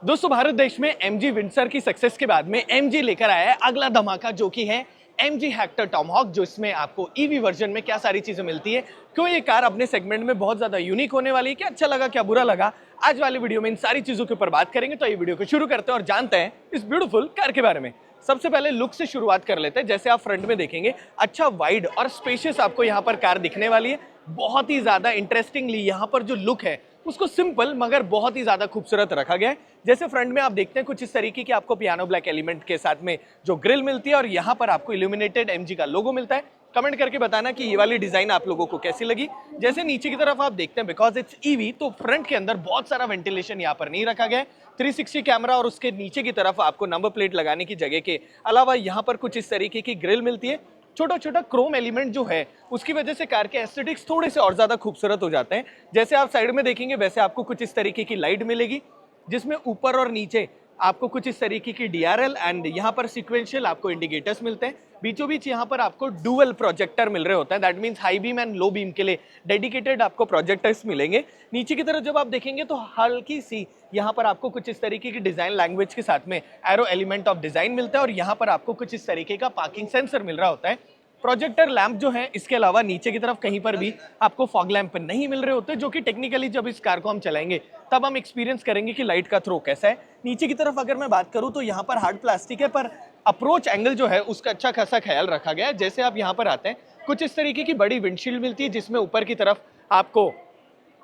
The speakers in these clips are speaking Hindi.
दोस्तों भारत देश में MG विंडसर की सक्सेस के बाद में MG लेकर आया है अगला धमाका, जो कि है MG हेक्टर टॉमहॉक। जो इसमें आपको EV वर्जन में क्या सारी चीजें मिलती है, क्यों ये कार अपने सेगमेंट में बहुत ज्यादा यूनिक होने वाली है, क्या अच्छा लगा क्या बुरा लगा, आज वाली वीडियो में इन सारी चीजों के ऊपर बात करेंगे। तो ये वीडियो को शुरू करते हैं और जानते हैं इस ब्यूटीफुल कार के बारे में। सबसे पहले लुक से शुरुआत कर लेते हैं। जैसे आप फ्रंट में देखेंगे, अच्छा वाइड और स्पेशियस आपको यहाँ पर कार दिखने वाली है। बहुत ही ज्यादा इंटरेस्टिंगली यहाँ पर जो लुक है उसको सिंपल मगर बहुत ही ज्यादा खूबसूरत रखा गया है। जैसे फ्रंट में आप देखते हैं कुछ इस तरीके की आपको पियानो ब्लैक एलिमेंट के साथ में जो ग्रिल मिलती है और यहाँ पर आपको इल्यूमिनेटेड MG का लोगो मिलता है। कमेंट करके बताना कि ये वाली डिजाइन आप लोगों को कैसी लगी। जैसे नीचे की तरफ आप देखते हैं, बिकॉज इट्स EV, तो फ्रंट के अंदर बहुत सारा वेंटिलेशन यहाँ पर नहीं रखा गया है। 360 कैमरा और उसके नीचे की तरफ आपको नंबर प्लेट लगाने की जगह के अलावा यहाँ पर कुछ इस तरीके की ग्रिल मिलती है। छोटा छोटा क्रोम एलिमेंट जो है उसकी वजह से कार के एस्थेटिक्स थोड़े से और ज्यादा खूबसूरत हो जाते हैं। जैसे आप साइड में देखेंगे वैसे आपको कुछ इस तरीके की लाइट मिलेगी, जिसमें ऊपर और नीचे आपको कुछ इस तरीके की DRL एंड यहाँ पर सीक्वेंशियल आपको इंडिकेटर्स मिलते हैं। बीचों बीच यहाँ पर आपको डुअल प्रोजेक्टर मिल रहे होते हैं। That means high beam and low beam के लिए डेडिकेटेड आपको प्रोजेक्टर्स मिलेंगे। नीचे की तरफ जब आप देखेंगे तो हल्की सी यहाँ पर आपको कुछ इस तरीके की डिजाइन लैंग्वेज के साथ में एरो एलिमेंट ऑफ डिजाइन मिलता है और यहाँ पर आपको कुछ इस तरीके का पार्किंग सेंसर मिल रहा होता है। प्रोजेक्टर लैंप जो है, इसके अलावा नीचे की तरफ कहीं पर भी आपको फॉग लैंप नहीं मिल रहे होते, जो कि टेक्निकली जब इस कार को हम चलाएंगे तब हम एक्सपीरियंस करेंगे कि लाइट का थ्रो कैसा है। नीचे की तरफ अगर मैं बात करूं तो यहाँ पर हार्ड प्लास्टिक है, पर अप्रोच एंगल जो है उसका अच्छा खासा ख्याल रखा गया है। जैसे आप यहाँ पर आते हैं, कुछ इस तरीके की बड़ी विंडशील्ड मिलती है, जिसमें ऊपर की तरफ आपको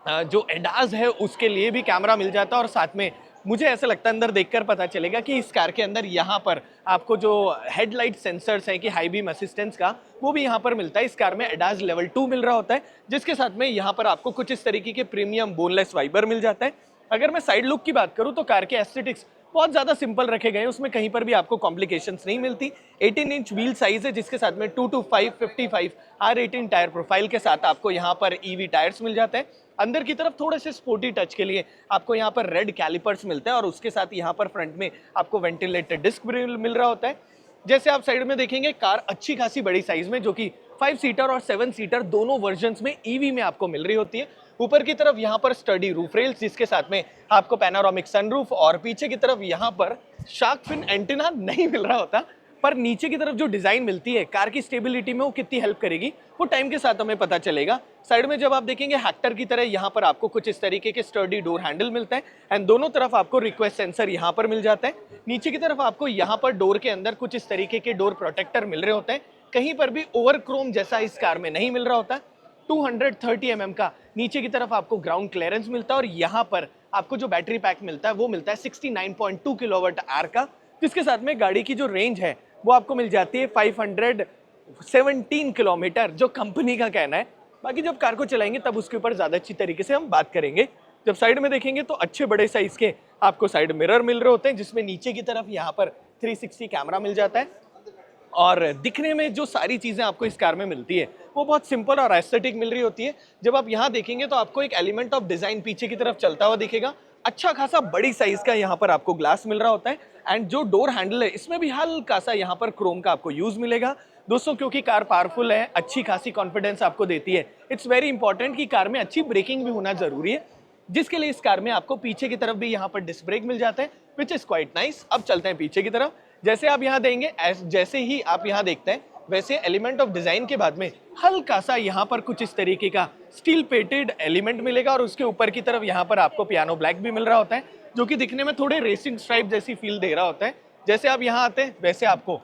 जो एडाज है उसके लिए भी कैमरा मिल जाता है और साथ में मुझे ऐसा लगता है अंदर देखकर पता चलेगा कि इस कार के अंदर यहाँ पर आपको जो हेडलाइट सेंसर्स हैं कि हाई बीम असिस्टेंस का, वो भी यहाँ पर मिलता है। इस कार में एडाज लेवल 2 मिल रहा होता है, जिसके साथ में यहाँ पर आपको कुछ इस तरीके के प्रीमियम बोनलेस वाइबर मिल जाता है। अगर मैं साइड लुक की बात करूँ तो कार के एस्थेटिक्स बहुत ज्यादा सिंपल रखे गए हैं, उसमें कहीं पर भी आपको कॉम्प्लिकेशंस नहीं मिलती। 18 इंच व्हील साइज है, जिसके साथ में 225/55 R18 टायर प्रोफाइल के साथ आपको यहाँ पर EV टायर्स मिल जाते हैं। अंदर की तरफ थोड़े से स्पोर्टी टच के लिए आपको यहाँ पर रेड कैलिपर्स मिलते हैं और उसके साथ यहाँ पर फ्रंट में आपको वेंटिलेटेड डिस्क मिल रहा होता है। जैसे आप साइड में देखेंगे, कार अच्छी खासी बड़ी साइज में, जो कि 5 सीटर और 7 सीटर दोनों वर्जन्स में EV में आपको मिल रही होती है। ऊपर की तरफ यहाँ पर स्टडी रूफ रेल्स, जिसके साथ में आपको पैनोरामिक सनरूफ, और पीछे की तरफ यहाँ पर शार्क फिन एंटीना नहीं मिल रहा होता, पर नीचे की तरफ जो डिजाइन मिलती है कार की स्टेबिलिटी में वो कितनी हेल्प करेगी वो टाइम के साथ हमें पता चलेगा। साइड में जब आप देखेंगे, हेक्टर की तरह यहाँ पर आपको कुछ इस तरीके के स्टर्डी डोर हैंडल मिलता है एंड दोनों तरफ आपको रिक्वेस्ट सेंसर यहाँ पर मिल जाता है। नीचे की तरफ आपको यहाँ पर डोर के अंदर कुछ इस तरीके के डोर प्रोटेक्टर मिल रहे होते हैं। कहीं पर भी ओवर क्रोम जैसा इस कार में नहीं मिल रहा होता। 230 mm का नीचे की तरफ आपको ग्राउंड क्लियरेंस मिलता है और यहाँ पर आपको जो बैटरी पैक मिलता है वो मिलता है 69.2 किलोवाट आवर का, जिसके साथ में गाड़ी की जो रेंज है वो आपको मिल जाती है 517 किलोमीटर, जो कंपनी का कहना है। बाकी जब कार को चलाएंगे तब उसके ऊपर ज्यादा अच्छी तरीके से हम बात करेंगे। जब साइड में देखेंगे तो अच्छे बड़े साइज के आपको साइड मिरर मिल रहे होते हैं, जिसमें नीचे की तरफ यहाँ पर 360 कैमरा मिल जाता है और दिखने में जो सारी चीजें आपको इस कार में मिलती है वो बहुत सिंपल और एस्थेटिक मिल रही होती है। जब आप यहाँ देखेंगे तो आपको एक एलिमेंट ऑफ डिजाइन पीछे की तरफ चलता हुआ दिखेगा। अच्छा खासा बड़ी साइज का यहाँ पर आपको ग्लास मिल रहा होता है एंड जो डोर हैंडल है इसमें भी हल्का सा यहाँ पर क्रोम का आपको यूज मिलेगा। दोस्तों, क्योंकि कार पावरफुल है, अच्छी खासी कॉन्फिडेंस आपको देती है, इट्स वेरी इंपॉर्टेंट कि कार में अच्छी ब्रेकिंग भी होना जरूरी है, जिसके लिए इस कार में आपको पीछे की तरफ भी यहाँ पर डिस्क ब्रेक मिल जाता है, विच इज क्वाइट नाइस। अब चलते हैं पीछे की तरफ। जैसे आप यहाँ देंगे, जैसे ही आप यहाँ देखते हैं वैसे एलिमेंट ऑफ डिजाइन के बाद में हल्का सा यहाँ पर कुछ इस तरीके का स्टील पेटेड एलिमेंट मिलेगा और उसके ऊपर की तरफ यहाँ पर आपको पियानो ब्लैक भी मिल रहा होता है, जो कि दिखने में थोड़े रेसिंग स्ट्राइप जैसी फील दे रहा होता है। जैसे आप यहाँ आते हैं वैसे आपको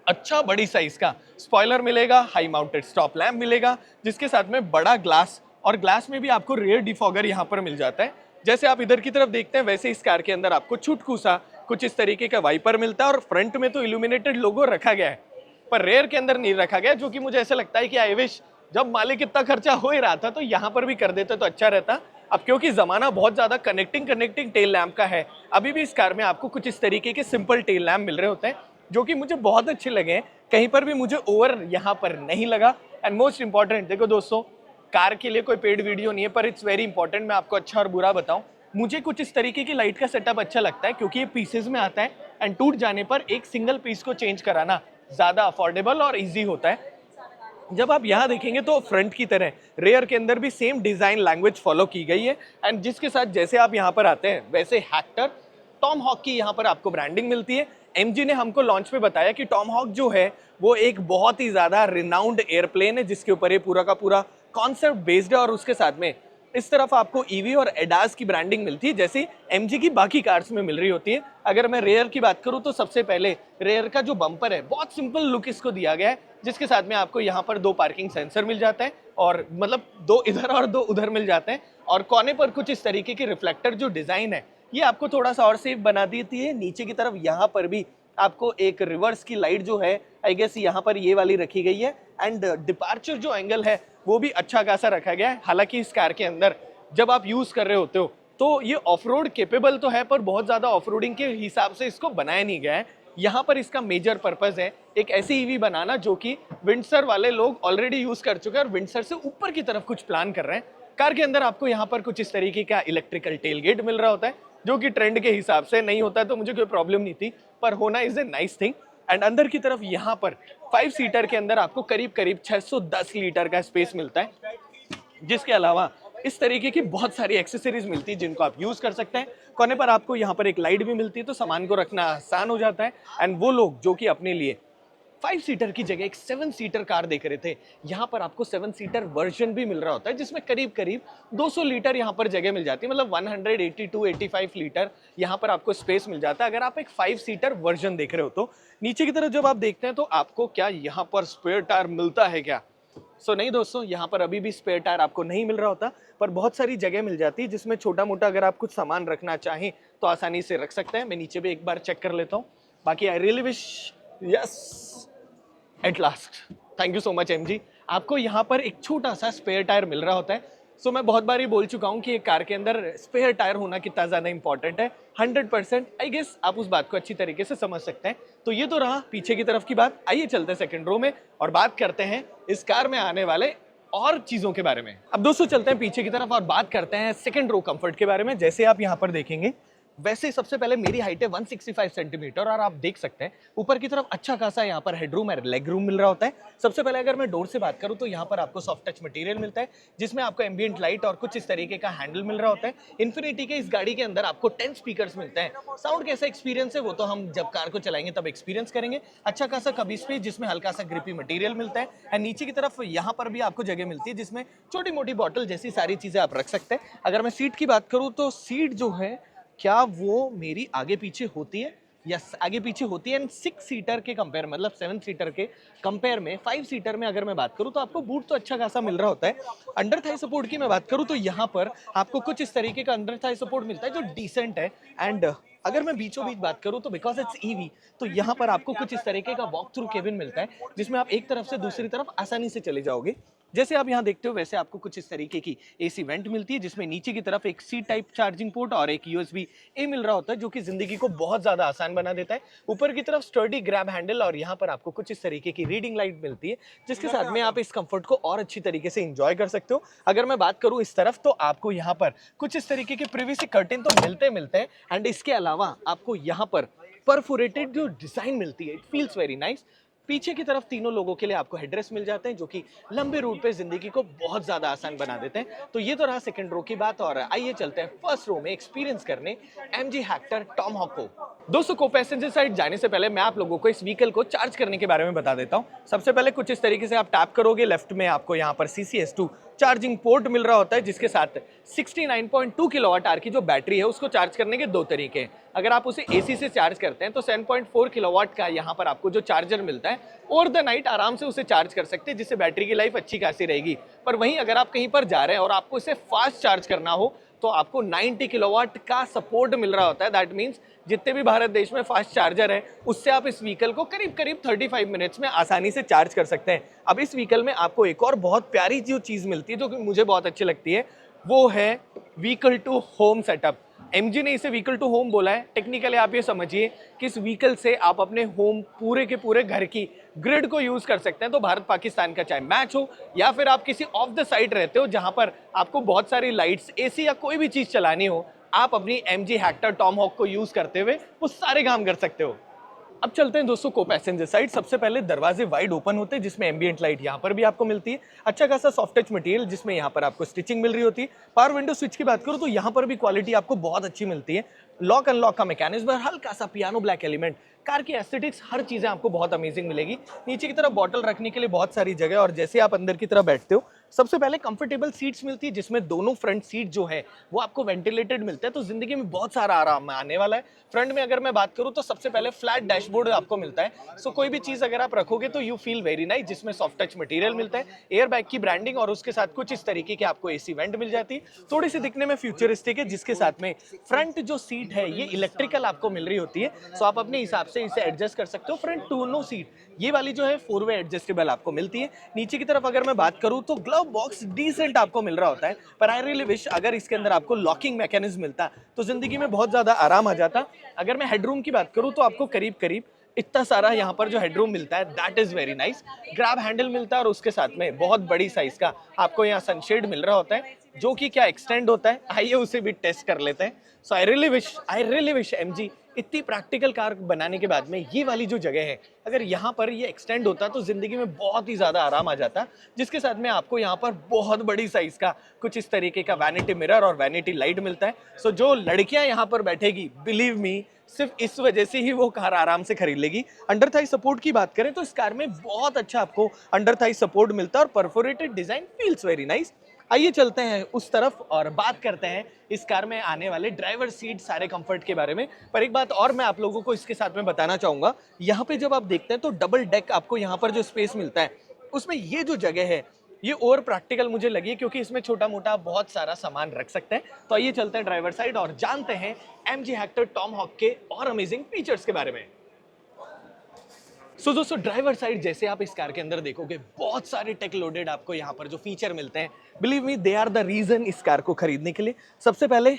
अच्छा बड़ी साइज का स्पॉइलर मिलेगा, हाई माउंटेड स्टॉप लैम्प मिलेगा, जिसके साथ में बड़ा ग्लास, और ग्लास में भी आपको रेयर डिफॉगर यहाँ पर मिल जाता है। जैसे आप इधर की तरफ देखते हैं वैसे इस कार के अंदर आपको छुटकू सा कुछ इस तरीके का वाइपर मिलता है और फ्रंट में तो इल्यूमिनेटेड लोगो रखा गया है, पर रेयर के अंदर नहीं रखा गया, जो कि मुझे ऐसा लगता है कि आई विश जब मालिक इतना खर्चा हो ही रहा था तो यहाँ पर भी कर देते तो अच्छा रहता। अब क्योंकि जमाना बहुत ज्यादा कनेक्टिंग टेल लैम्प का है, अभी भी इस कार में आपको कुछ इस तरीके के सिंपल टेल लैम्प मिल रहे होते हैं, जो कि मुझे बहुत अच्छे लगे हैं। कहीं पर भी मुझे ओवर यहाँ पर नहीं लगा। एंड मोस्ट इंपॉर्टेंट, देखो दोस्तों, कार के लिए कोई पेड वीडियो नहीं है, पर इट्स वेरी इंपॉर्टेंट मैं आपको अच्छा और बुरा बताऊं, मुझे कुछ इस तरीके की लाइट का सेटअप अच्छा लगता है, क्योंकि ये पीसेज में आता है एंड टूट जाने पर एक सिंगल पीस को चेंज कराना ज्यादा अफोर्डेबल और इजी होता है। जब आप यहाँ देखेंगे तो फ्रंट की तरह रेयर के अंदर भी सेम डिजाइन लैंग्वेज फॉलो की गई है एंड जिसके साथ जैसे आप यहाँ पर आते हैं वैसे हेक्टर टॉम हॉक की यहाँ पर आपको ब्रांडिंग मिलती है। एमजी ने हमको लॉन्च पे बताया कि टॉम हॉक जो है वो एक बहुत ही ज़्यादा रिनाउंड एयरप्लेन है जिसके ऊपर ये पूरा का पूरा कॉन्सेप्ट बेस्ड है, और उसके साथ में इस तरफ आपको ईवी और एडास की ब्रांडिंग मिलती है जैसे एमजी की बाकी कार्स में मिल रही होती है। अगर मैं रेयर की बात करूं तो सबसे पहले रेयर का जो बम्पर है बहुत सिंपल लुक इसको दिया गया है, जिसके साथ में आपको यहाँ पर 2 पार्किंग सेंसर मिल जाता है, और मतलब 2 इधर और 2 उधर मिल जाते हैं, और कोने पर कुछ इस तरीके के रिफ्लेक्टर जो डिजाइन है ये आपको थोड़ा सा और सेफ बना देती है। नीचे की तरफ यहाँ पर भी आपको एक रिवर्स की लाइट जो है आई गेस यहाँ पर ये वाली रखी गई है, एंड डिपार्चर जो एंगल है वो भी अच्छा खासा रखा गया है। हालांकि इस कार के अंदर जब आप यूज कर रहे होते हो तो ये ऑफ रोड केपेबल तो है, पर बहुत ज्यादा ऑफ रोडिंग के हिसाब से इसको बनाया नहीं गया है। यहाँ पर इसका मेजर पर्पज है एक ऐसी ईवी बनाना जो कि विंडसर वाले लोग ऑलरेडी यूज कर चुके हैं और विंडसर से ऊपर की तरफ कुछ प्लान कर रहे हैं। कार के अंदर आपको यहाँ पर कुछ इस तरीके का इलेक्ट्रिकल टेलगेट मिल रहा होता है जो कि ट्रेंड के हिसाब से नहीं होता है, तो मुझे कोई प्रॉब्लम नहीं थी, पर होना is a nice thing. And अंदर की तरफ यहाँ पर 5 सीटर के अंदर आपको करीब करीब 610 लीटर का स्पेस मिलता है, जिसके अलावा इस तरीके की बहुत सारी एक्सेसरीज मिलती है जिनको आप यूज कर सकते हैं। कोने पर आपको यहाँ पर एक लाइट भी मिलती है तो सामान को रखना आसान हो जाता है। एंड वो लोग जो कि अपने लिए 5 सीटर की जगह एक 7 सीटर कार देख रहे थे, यहाँ पर आपको 7 सीटर वर्जन भी मिल रहा होता है जिसमें करीब करीब 200 लीटर यहाँ पर जगह मिल जाती है, मतलब 182-85 लीटर यहाँ पर आपको स्पेस मिल जाता है अगर आप एक 5 सीटर वर्जन देख रहे हो तो। नीचे की तरफ जब आप देखते हैं तो आपको क्या यहाँ पर स्पेयर टायर मिलता है क्या? नहीं दोस्तों, यहाँ पर अभी भी स्पेयर टायर आपको नहीं मिल रहा होता, पर बहुत सारी जगह मिल जाती है जिसमें छोटा मोटा अगर आप कुछ सामान रखना चाहें तो आसानी से रख सकते हैं। मैं नीचे भी एक बार चेक कर लेता हूँ। बाकी I really wish yes at last, thank you so much MG, आपको यहाँ पर एक छोटा सा स्पेयर टायर मिल रहा होता है। मैं बहुत बार ही बोल चुका हूँ कि एक कार के अंदर स्पेयर टायर होना कितना ज़्यादा इंपॉर्टेंट है। 100% आई गेस आप उस बात को अच्छी तरीके से समझ सकते हैं। तो ये तो रहा पीछे की तरफ की बात। आइए चलते हैं सेकंड रो में और बात करते हैं इस कार में आने वाले और चीज़ों के बारे में। अब दोस्तों चलते हैं पीछे की तरफ और बात करते हैं सेकंड रो कंफर्ट के बारे में। जैसे आप यहाँ पर देखेंगे वैसे सबसे पहले मेरी हाइट है 165 सेंटीमीटर और आप देख सकते हैं ऊपर की तरफ अच्छा खासा यहाँ पर हेडरूम है, लेग रूम मिल रहा होता है। सबसे पहले अगर मैं डोर से बात करूँ तो यहाँ पर आपको सॉफ्ट टच मटेरियल मिलता है जिसमें आपको एम्बियंट लाइट और कुछ इस तरीके का हैंडल मिल रहा होता है। इन्फिनिटी के इस गाड़ी के अंदर आपको 10 स्पीकर्स मिलते हैं। साउंड कैसा एक्सपीरियंस है वो तो हम जब कार को चलाएंगे तब एक्सपीरियंस करेंगे। अच्छा खासा कभी स्पेस जिसमें हल्का सा ग्रिपी मटेरियल मिलता है, एंड नीचे की तरफ यहाँ पर भी आपको जगह मिलती है जिसमें छोटी मोटी बॉटल जैसी सारी चीजें आप रख सकते हैं। अगर मैं सीट की बात करूँ तो सीट जो है क्या वो मेरी आगे पीछे होती है? यस, आगे पीछे होती है। एंड 6 सीटर के कंपेयर मतलब 7 सीटर के कंपेयर में 5 सीटर में अगर मैं बात करूं तो आपको बूट तो अच्छा खासा मिल रहा होता है। अंडर थाई सपोर्ट की मैं बात करूं तो यहाँ पर आपको कुछ इस तरीके का अंडर थाई सपोर्ट मिलता है जो डिसेंट है। एंड अगर मैं बीचों बीच बात करूं तो बिकॉज इट्स ईवी तो यहाँ पर आपको कुछ इस तरीके का वॉक थ्रू केबिन मिलता है जिसमें आप एक तरफ से दूसरी तरफ आसानी से चले जाओगे। जैसे आप यहाँ देखते हो वैसे आपको कुछ इस तरीके की एसी वेंट मिलती है जिसमें नीचे की तरफ एक सी टाइप चार्जिंग पोर्ट और एक यूएसबी ए मिल रहा होता है जो कि जिंदगी को बहुत ज्यादा आसान बना देता है। ऊपर की तरफ स्टर्डी ग्रैब हैंडल और यहाँ पर आपको कुछ इस तरीके की रीडिंग लाइट मिलती है जिसके साथ में आप इस कंफर्ट को और अच्छी तरीके से एंजॉय कर सकते हो। अगर मैं बात करूँ इस तरफ तो आपको यहाँ पर कुछ इस तरीके के प्रिवेसी कर्टेन तो मिलते हैं एंड इसके अलावा आपको यहाँ पर परफोरेटेड जो डिजाइन मिलती है इट फील्स वेरी नाइस। पीछे की तरफ तीनों लोगों के लिए आपको हेडरेस्ट मिल जाते हैं जो कि लंबे रूट पे जिंदगी को बहुत ज्यादा आसान बना देते हैं। तो ये तो रहा सेकंड रो की बात और आइए चलते हैं फर्स्ट रो में एक्सपीरियंस करने एमजी हेक्टर टॉम हॉक को। दोस्तों को पैसेंजर साइड जाने से पहले मैं आप लोगों को इस व्हीकल को चार्ज करने के बारे में बता देता हूँ। सबसे पहले कुछ इस तरीके से आप टैप करोगे, लेफ्ट में आपको यहाँ पर CCS2 चार्जिंग पोर्ट मिल रहा होता है जिसके साथ 69.2 किलोवाट आवर की जो बैटरी है उसको चार्ज करने के 2 तरीके हैं। अगर आप उसे AC से चार्ज करते हैं तो 7.4 किलोवाट का यहाँ पर आपको जो चार्जर मिलता है ओवर द नाइट आराम से उसे चार्ज कर सकते हैं जिससे बैटरी की लाइफ अच्छी खासी रहेगी। पर वहीं अगर आप कहीं पर जा रहे हैं और आपको इसे फास्ट चार्ज करना हो तो आपको 90 किलोवाट का सपोर्ट मिल रहा होता है। दैट मीन्स जितने भी भारत देश में फास्ट चार्जर है उससे आप इस व्हीकल को करीब करीब 35 मिनट्स में आसानी से चार्ज कर सकते हैं। अब इस व्हीकल में आपको एक और बहुत प्यारी जो चीज़ मिलती है जो कि मुझे बहुत अच्छी लगती है वो है vehicle to home setup. MG ने इसे व्हीकल टू होम बोला है। टेक्निकली आप ये समझिए कि इस व्हीकल से आप अपने होम पूरे के पूरे घर की ग्रिड को यूज कर सकते हैं। तो भारत पाकिस्तान का चाहे मैच हो या फिर आप किसी ऑफ द साइड रहते हो जहां पर आपको बहुत सारी लाइट्स, एसी या कोई भी चीज चलानी हो, आप अपनी एमजी हेक्टर टॉम हॉक को यूज करते हुए वो सारे काम कर सकते हो। अब चलते हैं दोस्तों को पैसेंजर साइड। सबसे पहले दरवाजे वाइड ओपन होते हैं जिसमें एम्बियंट लाइट यहाँ पर भी आपको मिलती है। अच्छा खासा सॉफ्ट टच मटेरियल जिसमें यहाँ पर आपको स्टिचिंग मिल रही होती है। पावर विंडो स्विच की बात करूँ तो यहाँ पर भी क्वालिटी आपको बहुत अच्छी मिलती है। लॉक अनलॉक का मैकेनिज्म और हल्का सा पियानो ब्लैक एलिमेंट। कार की एस्थेटिक्स हर चीजें आपको बहुत अमेजिंग मिलेगी। नीचे की तरफ बॉटल रखने के लिए बहुत सारी जगह, और जैसे आप अंदर की तरफ बैठते हो सबसे पहले कंफर्टेबल सीट्स मिलती है, जिसमें दोनों फ्रंट सीट जो है वो आपको वेंटिलेटेड मिलता है, तो जिंदगी में बहुत सारा आराम आने वाला है। फ्रंट में अगर मैं बात करूं तो सबसे पहले फ्लैट डैशबोर्ड आपको मिलता है, सो कोई भी चीज अगर आप रखोगे तो यू फील वेरी नाइस, जिसमें सॉफ्ट टच मटेरियल मिलता है, एयर बैग की ब्रांडिंग, और उसके साथ कुछ इस तरीके की आपको एसी वेंट मिल जाती है। थोड़ी सी दिखने में फ्यूचरिस्टिक है, जिसके साथ में फ्रंट जो सीट है ये इलेक्ट्रिकल आपको मिल रही होती है, सो आप अपने हिसाब से इसे एडजस्ट कर सकते हो। फ्रंट दोनों सीट ये वाली जो है 4 वे एडजस्टेबल आपको मिलती है। नीचे की तरफ अगर मैं बात करूं तो ग्लव बॉक्स डिसेंट आपको मिल रहा होता है, पर आई रियली विश अगर इसके अंदर आपको लॉकिंग मैकेनिज्म मिलता तो जिंदगी में बहुत ज्यादा आराम आ जाता। अगर मैं हेडरूम की बात करूं तो आपको करीब करीब इतना सारा यहाँ पर जो हेडरूम मिलता है, that is very nice. Grab handle मिलता है, और उसके साथ में बहुत बड़ी साइज का आपको यहाँ सनशेड मिल रहा होता है, जो कि क्या एक्सटेंड होता है, आइए उसे भी टेस्ट कर लेते हैं। सो आई रियली विश एमजी इतनी प्रैक्टिकल कार बनाने के बाद में ये वाली जो जगह है, अगर यहाँ पर ये एक्सटेंड होता तो जिंदगी में बहुत ही ज्यादा आराम आ जाता। जिसके साथ में आपको यहाँ पर बहुत बड़ी साइज का कुछ इस तरीके का वैनिटी मिरर और वैनिटी लाइट मिलता है। सो जो लड़कियां यहाँ पर बैठेगी, बिलीव मी, सिर्फ इस वजह से ही वो कार आराम से खरीद लेगी। अंडर थाई सपोर्ट की बात करें तो इस कार में बहुत अच्छा आपको अंडर थाई सपोर्ट मिलता है, और perforated design feels very nice. आइए चलते हैं उस तरफ और बात करते हैं इस कार में आने वाले ड्राइवर सीट सारे कंफर्ट के बारे में। पर एक बात और मैं आप लोगों को इसके साथ में बताना चाहूंगा, यहाँ पे जब आप देखते हैं तो डबल डेक आपको यहाँ पर जो स्पेस मिलता है, उसमें ये जो जगह है ये और प्रैक्टिकल मुझे लगी है, क्योंकि इसमें छोटा मोटा बहुत सारा सामान रख सकते हैं। तो आइए चलते हैं ड्राइवर साइड और जानते हैं एमजी हेक्टर टॉमहॉक के और अमेजिंग फीचर्स के बारे में। सो दोस्तों, ड्राइवर साइड जैसे आप इस कार के अंदर देखोगे, बहुत सारे टेक लोडेड आपको यहाँ पर जो फीचर मिलते हैं, believe me they are the reason इस कार को खरीदने के लिए। सबसे पहले,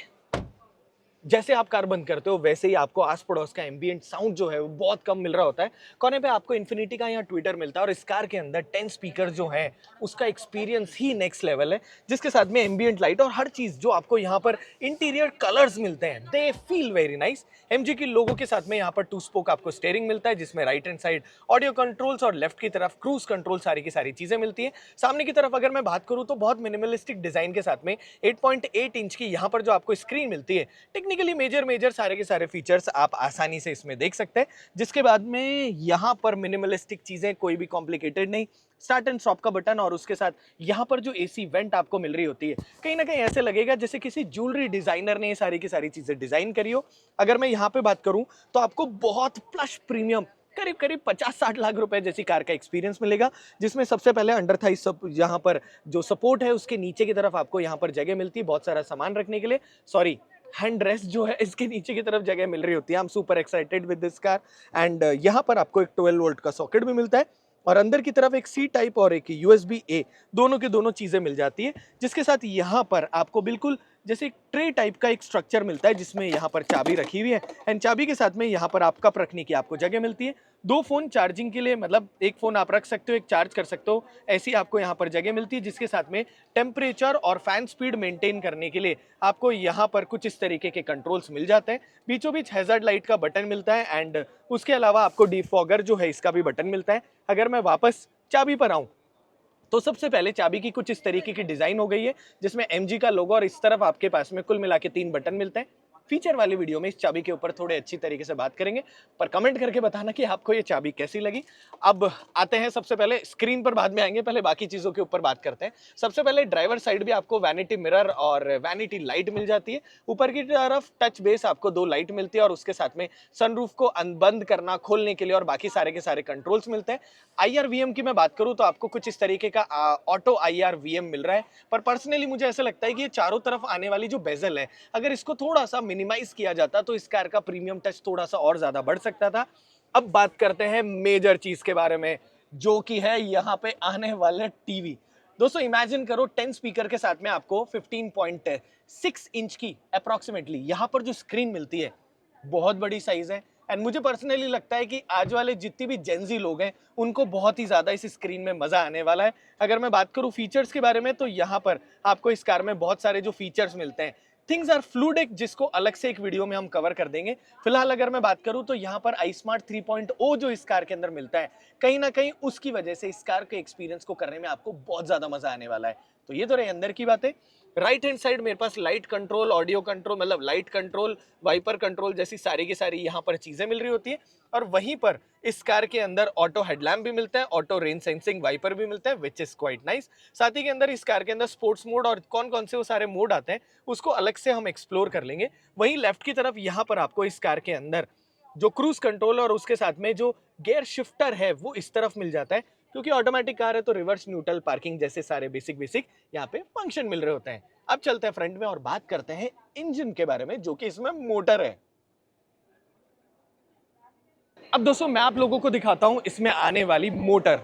जैसे आप कार बंद करते हो वैसे ही आपको आस पड़ोस का एम्बिएंट साउंड जो है वो बहुत कम मिल रहा होता है। कोने पे आपको इन्फिनिटी का यहाँ ट्विटर मिलता है, और इस कार के अंदर 10 स्पीकर जो है उसका एक्सपीरियंस ही नेक्स्ट लेवल है, जिसके साथ में एम्बिएंट लाइट और हर चीज जो आपको यहाँ पर इंटीरियर कलर्स मिलते हैं, they feel very nice. MG के लोगों के साथ में यहाँ पर 2 स्पोक आपको स्टेयरिंग मिलता है, जिसमें right hand side audio controls और लेफ्ट की तरफ क्रूज कंट्रोल सारी की सारी चीजें मिलती है। सामने की तरफ अगर मैं बात करूँ तो बहुत मिनिमलिस्टिक डिजाइन के साथ में 8.8 इंच की यहाँ पर जो आपको स्क्रीन मिलती है, टेक्निकली मेजर सारे के सारे फीचर्स आप आसानी से इसमें देख सकते हैं। जिसके बाद में यहाँ पर मिनिमलिस्टिक चीजें, कोई भी कॉम्प्लिकेटेड नहीं, स्टार्ट एंड स्टॉप का बटन, और उसके साथ यहाँ पर जो एसी वेंट आपको मिल रही होती है, कहीं ना कहीं ऐसे लगेगा जैसे किसी ज्वेलरी डिजाइनर ने ये सारी की सारी चीजें डिजाइन करी हो। अगर मैं यहाँ पे बात करूं तो आपको बहुत प्लश प्रीमियम करीब करीब 50-60 लाख रुपए जैसी कार का एक्सपीरियंस मिलेगा, जिसमें सबसे पहले अंडर थाई यहाँ पर जो सपोर्ट है उसके नीचे की तरफ आपको यहाँ पर जगह मिलती है बहुत सारा सामान रखने के लिए। सॉरी, हैंड रेस्ट जो है इसके नीचे की तरफ जगह मिल रही होती है। I am super excited with this car. And यहाँ पर आपको एक 12 वोल्ट का सॉकेट भी मिलता है, और अंदर की तरफ एक सी टाइप और एक यूएसबी ए, दोनों की दोनों चीजें मिल जाती है। जिसके साथ यहाँ पर आपको बिल्कुल जैसे एक ट्रे टाइप का एक स्ट्रक्चर मिलता है, जिसमें यहाँ पर चाबी रखी हुई है, एंड चाबी के साथ में यहाँ पर आप कप रखने की आपको जगह मिलती है। 2 फोन चार्जिंग के लिए, मतलब एक फोन आप रख सकते हो, एक चार्ज कर सकते हो, ऐसी आपको यहाँ पर जगह मिलती है। जिसके साथ में टेम्परेचर और फैन स्पीड मेंटेन करने के लिए आपको यहाँ पर कुछ इस तरीके के कंट्रोल्स मिल जाते हैं। बीचों बीच हैजर्ड लाइट का बटन मिलता है, एंड उसके अलावा आपको डिफॉगर जो है इसका भी बटन मिलता है। अगर मैं वापस चाबी पर आऊं तो सबसे पहले चाबी की कुछ इस तरीके की डिजाइन हो गई है, जिसमें एमजी का लोगो, और इस तरफ आपके पास में कुल मिला के 3 बटन मिलते हैं। फीचर वाली वीडियो में इस चाबी के ऊपर थोड़े अच्छी तरीके से बात करेंगे, पर कमेंट करके बताना कि आपको ये चाबी कैसी लगी। अब आते हैं, सबसे पहले स्क्रीन पर बाद में आएंगे, पहले बाकी चीजों के ऊपर बात करते हैं। सबसे पहले ड्राइवर साइड भी आपको वैनिटी मिरर और वैनिटी लाइट मिल जाती है। ऊपर की तरफ टच बेस आपको 2 लाइट मिलती है, और उसके साथ में सनरूफ को बंद करना खोलने के लिए और बाकी सारे के सारे कंट्रोल्स मिलते हैं। IRVM की मैं बात करूं तो आपको कुछ इस तरीके का ऑटो IRVM मिल रहा है, पर पर्सनली मुझे ऐसा लगता है कि ये चारों तरफ आने वाली जो बेजल है, अगर इसको थोड़ा सा मिनिमाइज किया जाता तो इस कार का प्रीमियम टच थोड़ा सा और ज्यादा बढ़ सकता था। अब बात करते हैं मेजर चीज के बारे में, जो कि है यहाँ पे आने वाले टीवी। दोस्तों इमेजिन करो 10 स्पीकर के साथ में आपको 15.6 इंच की अप्रोक्सीमेटली यहाँ पर जो स्क्रीन मिलती है, बहुत बड़ी साइज है। एंड मुझे पर्सनली लगता है कि आज वाले जितने भी जेंजी लोग हैं उनको बहुत ही ज्यादा इस स्क्रीन में मजा आने वाला है। अगर मैं बात करूं फीचर्स के बारे में तो यहाँ पर आपको इस कार में बहुत सारे जो फीचर्स मिलते हैं, थिंग्स आर फ्लूडिक, जिसको अलग से एक वीडियो में हम कवर कर देंगे। फिलहाल अगर मैं बात करूं तो यहाँ पर iSmart 3.0 जो इस कार के अंदर मिलता है, कहीं ना कहीं उसकी वजह से इस कार के एक्सपीरियंस को करने में आपको बहुत ज्यादा मजा आने वाला है। तो ये तो रही अंदर की बातें। राइट हैंड साइड मेरे पास लाइट कंट्रोल, ऑडियो कंट्रोल, मतलब लाइट कंट्रोल, वाइपर कंट्रोल जैसी सारी की सारी यहाँ पर चीजें मिल रही होती है। और वहीं पर इस कार के अंदर ऑटो हेडलैम्प भी मिलता है, ऑटो रेन सेंसिंग वाइपर भी मिलता है, विच इज क्वाइट नाइस। साथ ही के अंदर इस कार के अंदर स्पोर्ट्स मोड और कौन कौन से वो सारे मोड आते हैं उसको अलग से हम एक्सप्लोर कर लेंगे। वहीं लेफ्ट की तरफ यहाँ पर आपको इस कार के अंदर जो क्रूज कंट्रोल और उसके साथ में जो गियर शिफ्टर है वो इस तरफ मिल जाता है, क्योंकि ऑटोमेटिक कार है तो रिवर्स, न्यूट्रल, पार्किंग जैसे सारे बेसिक यहाँ पे फंक्शन मिल रहे होते हैं। अब चलते हैं फ्रंट में और बात करते हैं इंजन के बारे में, जो कि इसमें मोटर है। अब दोस्तों मैं आप लोगों को दिखाता हूं इसमें आने वाली मोटर।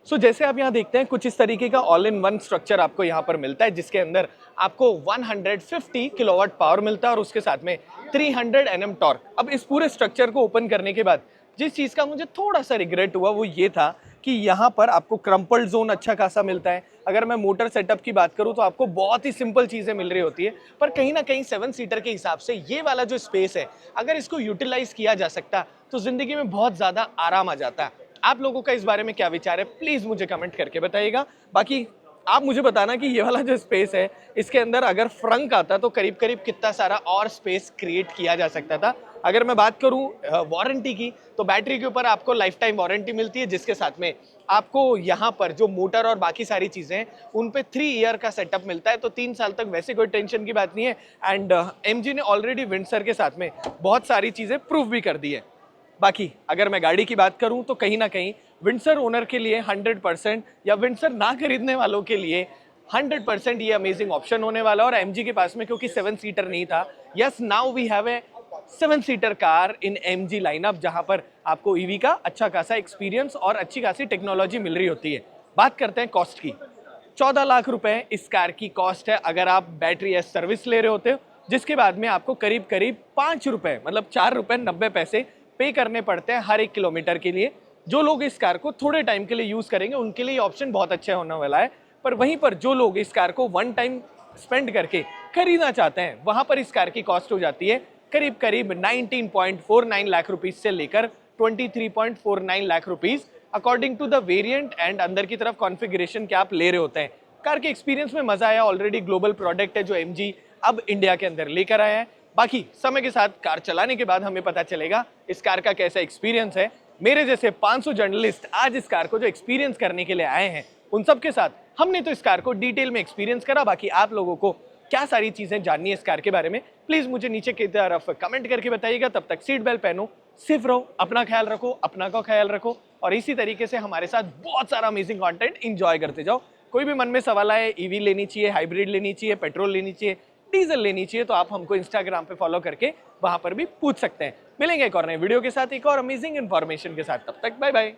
जैसे आप यहाँ देखते हैं कुछ इस तरीके का ऑल इन वन स्ट्रक्चर आपको यहाँ पर मिलता है, जिसके अंदर आपको 150 किलोवाट पावर मिलता है और उसके साथ में 300 Nm टॉर्क। अब इस पूरे स्ट्रक्चर को ओपन करने के बाद जिस चीज का मुझे थोड़ा सा रिग्रेट हुआ वो ये था कि यहाँ पर आपको क्रम्पल्ड जोन अच्छा खासा मिलता है। अगर मैं मोटर सेटअप की बात करूँ तो आपको बहुत ही सिंपल चीजें मिल रही होती है, पर कहीं ना कहीं 7 सीटर के हिसाब से ये वाला जो स्पेस है अगर इसको यूटिलाइज किया जा सकता तो जिंदगी में बहुत ज्यादा आराम आ जाता है। आप लोगों का इस बारे में क्या विचार है प्लीज मुझे कमेंट करके बताइएगा। बाकी आप मुझे बताना कि ये वाला जो स्पेस है इसके अंदर अगर फ्रंक आता तो करीब करीब कितना सारा और स्पेस क्रिएट किया जा सकता था। अगर मैं बात करूं वारंटी की तो बैटरी के ऊपर आपको लाइफ टाइम वारंटी मिलती है, जिसके साथ में आपको यहाँ पर जो मोटर और बाकी सारी चीजें हैं उन पे 3 ईयर का सेटअप मिलता है, तो 3 साल तक वैसे कोई टेंशन की बात नहीं है। एंड एमजी ने ऑलरेडी विंडसर के साथ में बहुत सारी चीजें प्रूव भी कर दी है। बाकी अगर मैं गाड़ी की बात करूं तो कहीं ना कहीं विंडसर ओनर के लिए 100% या विंडसर ना खरीदने वालों के लिए 100% ये अमेजिंग ऑप्शन होने वाला है। और एमजी के पास में क्योंकि 7 सीटर नहीं था, yes now we have a 7 seater car in MG lineup, जहां पर आपको ईवी का अच्छा खासा एक्सपीरियंस और अच्छी खासी टेक्नोलॉजी मिल रही होती है। बात करते हैं कॉस्ट की। 14 लाख रुपए इस कार की कॉस्ट है अगर आप बैटरी एस सर्विस ले रहे होते हो, जिसके बाद में आपको करीब करीब 5 रुपए मतलब 4 रुपए 90 पैसे पे करने पड़ते हैं हर 1 किलोमीटर के लिए। जो लोग इस कार को थोड़े टाइम के लिए यूज करेंगे उनके लिए ऑप्शन बहुत अच्छा होने वाला है, पर वहीं पर जो लोग इस कार को वन टाइम स्पेंड करके खरीदना चाहते हैं वहां पर इस कार की कॉस्ट हो जाती है करीब करीब 19.49 लाख रुपीज से लेकर 23.49 lakh rupees, according to the variant and अंदर की तरफ कॉन्फ़िगरेशन क्या आप ले रहे होते हैं। कार के एक्सपीरियंस में मजा आया, ऑलरेडी ग्लोबल प्रोडक्ट है जो एमजी अब इंडिया के अंदर लेकर आया है। बाकी समय के साथ कार चलाने के बाद हमें पता चलेगा इस कार का कैसा एक्सपीरियंस है। मेरे जैसे 500 जर्नलिस्ट आज इस कार को जो एक्सपीरियंस करने के लिए आए हैं उन सब के साथ हमने तो इस कार को डिटेल में एक्सपीरियंस करा। बाकी आप लोगों को क्या सारी चीजें जाननी है इस कार के बारे में प्लीज मुझे नीचे की तरफ कमेंट करके बताइएगा। तब तक सीट बेल्ट पहनो, सेफ रहो, अपना ख्याल रखो, अपना का ख्याल रखो और इसी तरीके से हमारे साथ बहुत सारा अमेजिंग कंटेंट एंजॉय करते जाओ। कोई भी मन में सवाल आए, ईवी लेनी चाहिए, हाइब्रिड लेनी चाहिए, पेट्रोल लेनी चाहिए, डीजल लेनी चाहिए, तो आप हमको इंस्टाग्राम पे फॉलो करके वहां पर भी पूछ सकते हैं। मिलेंगे एक और नए वीडियो के साथ, एक और अमेजिंग इंफॉर्मेशन के साथ। तब तक बाय बाय।